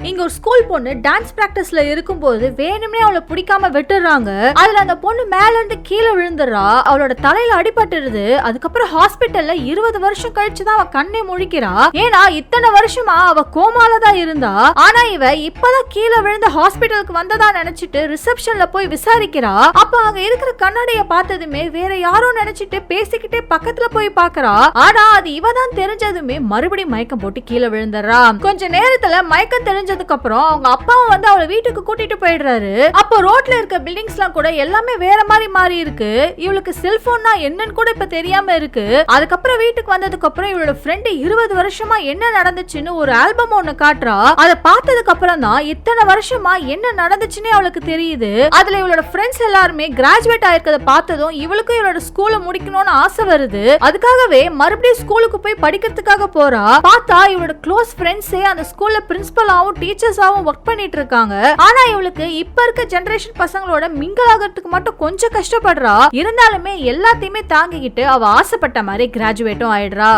இங்க ஒரு ஸ்கூல் பொண்ணு டான்ஸ் பிராக்டிஸ்ல இருக்கும்போது வேணும்னே அவளை பிடிக்காம விட்டுறாங்க. அதுல அந்த பொண்ணு மேல இருந்து கீழே விழுந்துறா. அவளோட தலையில அடிபட்டுருது. அதுக்கப்புறம் ஹாஸ்பிட்டல்ல 20 வருஷம் கழிச்சுதான் அவ கண்ணை முழிக்கிறா. ஏன்னா இத்தனை வருஷமா அவ கோமால தான் இருந்தா. ஆனா இவ இப்பதான் கீழே விழுந்த ஹாஸ்பிட்டலுக்கு வந்ததா நினைச்சிட்டு ரிசப்ஷன்ல போய் விசாரிக்கிறா. அப்ப அங்க இருக்கிற கண்ணாடிய பார்த்ததுமே வேற யாரோ நினைச்சிட்டு பேசிக்கிட்டே பக்கத்துல போய் பாக்குறா. ஆனா அது இவதான் தெரிஞ்சதுமே மறுபடியும் மயக்கம் போட்டு கீழே விழுந்துறா. கொஞ்ச நேரத்துல மயக்கம் தெரிஞ்சதுக்கு அப்புறம் அவங்க அப்பாவும் வந்து அவளை வீட்டுக்கு கூட்டிட்டு போயிடுறாரு. அப்போ ரோட்ல இருக்க பில்டிங்ஸ் எல்லாம் கூட எல்லாமே வேற மாதிரி மாறி இருக்கு. இவளுக்கு செல்போன்னா என்னன்னு கூட இப்ப தெரியாம இருக்கு. அதுக்கப்புறம் வீட்டுக்கு வந்ததுக்கு அப்புறம் இவளோட ஃப்ரெண்ட் 20 வருஷமா என்ன நடந்துச்சுன்னு ஒரு ஆல்பம் ஒண்ணு காட்டுறா. அதை பார்த்ததுக்கு அப்புறம் தான் இத்தனை வருஷமா என்ன நடந்துச்சுன்னு அவளுக்கு தெரியுது. அதுல இவளோட ஃப்ரெண்ட்ஸ் எல்லாருமே கிராஜுவேட் ஆயிருக்கத பார்த்ததும் இவளுக்கும் இவளோட ஸ்கூலை முடிக்கணும்னு ஆசை வருது. அதுக்காகவே மறுபடியும் ஸ்கூலுக்கு போய் படிக்கிறதுக்காக போறா. பார்த்தா இவளோட க்ளோஸ் ஃப்ரெண்ட்ஸே அந்த ஸ்கூல்ல பிரின்சிபலாவும் டீச்சர்ஸாவும் ஒர்க் பண்ணிட்டு இருக்காங்க. ஆனா இவளுக்கு இப்ப இருக்க ஜெனரேஷன் பசங்களோட மிங்கிள் ஆகிறதுக்கு மட்டும் கொஞ்சம் கஷ்டப்படுறா. இருந்தாலுமே எல்லாத்தையுமே தாங்கிக்கிட்டு அவ ஆசைப்பட்ட மாதிரி கிராஜுவேட்டும் ஆயிடுறா.